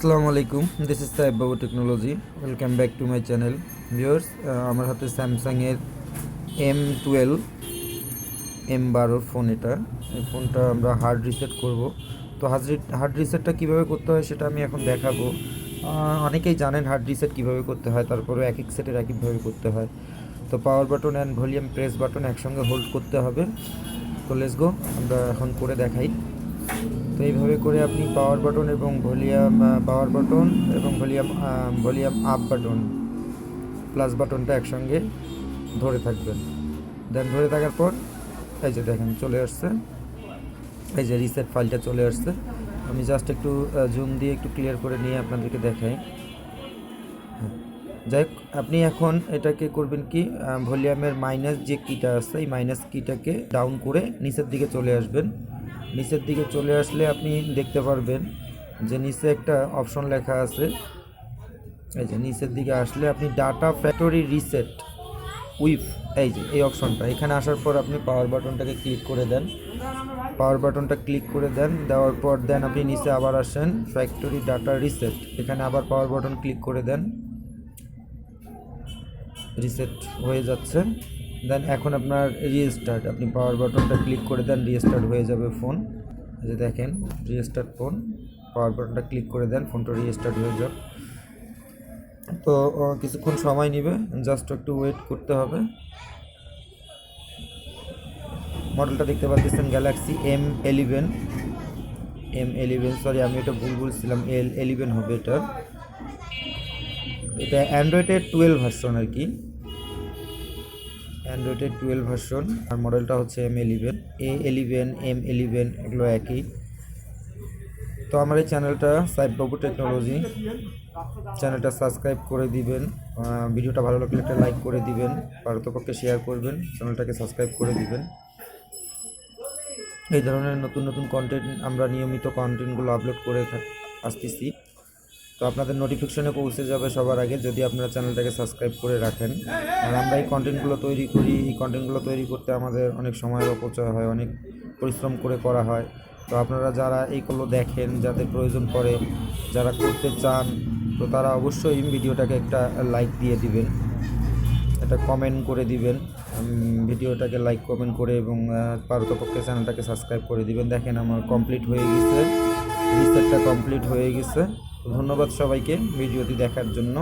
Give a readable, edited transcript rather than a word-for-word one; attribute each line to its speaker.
Speaker 1: Assalamualaikum, this is saifbabutechnology. Welcome back to my channel. Viewers, আমার হাতে Samsung এর M12 M12 phone. এই ফোনটা আমরা হার্ড রিসেট করব। তো হার্ড রিসেটটা কীভাবে করতে হয় সেটা আমি এখন দেখাবো। অনেকেই জানেন হার্ড রিসেট কীভাবে করতে হয়, তারপরে এক এক সেটের একইভাবে করতে হয়। তো power button and volume press button একসঙ্গে হোল্ড করতে হবে। তো লেটস গো, আমরা এখন করে দেখাই। তো এইভাবে করে আপনি পাওয়ার বাটন এবং ভলিউম আপ বাটন প্লাস বাটনটা একসঙ্গে ধরে থাকবেন। দেন ধরে থাকার পর এই যে দেখেন চলে আসছে, এই যে রিসেট ফাইলটা চলে আসছে। আমি জাস্ট একটু জুম দিয়ে একটু ক্লিয়ার করে নিয়ে আপনাদেরকে দেখাই। যাই হোক, আপনি এখন এটাকে করবেন কি, ভলিউমের মাইনাস যে কিটা আছে এই মাইনাস কিটাকে ডাউন করে নিচের দিকে চলে আসবেন। নিচের দিকে চলে আসলে আপনি দেখতে পারবেন যে নিচে একটা অপশন লেখা আছে। এই যে নিচের দিকে আসলে আপনি ডাটা ফ্যাক্টরি রিসেট উইথ এই অপশনটা, এখানে আসার পর আপনি পাওয়ার বাটনটাকে ক্লিক করে দেন। পাওয়ার বাটনটা ক্লিক করে দেন, দেওয়ার পর দেন আপনি নিচে আবার আসেন ফ্যাক্টরি ডাটা রিসেট, এখানে আবার পাওয়ার বাটন ক্লিক করে দেন। রিসেট হয়ে যাচ্ছে। দেন এখন আপনার রিস্টার্ট, আপনি পাওয়ার বাটনটা ক্লিক করে দেন, রিস্টার্ট হয়ে যাবে ফোন। এই যে দেখেন রিস্টার্ট ফোন, পাওয়ার বাটনটা ক্লিক করে দেন, ফোনটা রিস্টার্ট হয়ে যাবে। তো কিছুক্ষণ সময় নেবে, জাস্ট একটু ওয়েট করতে হবে। মডেলটা দেখতে পাচ্ছেন গ্যালাক্সি M11 সরি আমি এটা ভুল বলছিলাম, L11 হবে এটা অ্যান্ড্রয়েডের 12 ভার্সন আর কি, অ্যান্ড্রয়েডের 12 ভার্সন। আর মডেলটা হচ্ছে M11, A11 M11 এগুলো একই। তো আমার এই চ্যানেলটা সাইফবাবু টেকনোলজি, চ্যানেলটা সাবস্ক্রাইব করে দিবেন। ভিডিওটা ভালো লাগলে একটা লাইক করে দিবেন, পারতপক্ষে শেয়ার করবেন, চ্যানেলটাকে সাবস্ক্রাইব করে দিবেন। এই ধরনের নতুন নতুন কন্টেন্ট আমরা নিয়মিত কন্টেন্টগুলো আপলোড করে আসতেছি। তো আপনাদের নোটিফিকেশনে পৌঁছে যাবে সবার আগে যদি আপনারা চ্যানেলটাকে সাবস্ক্রাইব করে রাখেন। আর আমরা এই কন্টেন্টগুলো তৈরি করি, এই কন্টেন্টগুলো তৈরি করতে আমাদের অনেক সময়ের অপচয় হয়, অনেক পরিশ্রম করে করা হয়। তো আপনারা যারা এইগুলো দেখেন, যাদের প্রয়োজন পড়ে, যারা করতে চান, তো তারা অবশ্যই ভিডিওটাকে একটা লাইক দিয়ে দিবেন, একটা কমেন্ট করে দিবেন, ভিডিওটাকে লাইক কমেন্ট করে, এবং পারতপক্ষে চ্যানেলটাকে সাবস্ক্রাইব করে দিবেন। দেখেন আমার কমপ্লিট হয়ে গেছে, রিসেটটা কমপ্লিট হয়ে গেছে। ধন্যবাদ সবাইকে ভিডিওটি দেখার জন্য।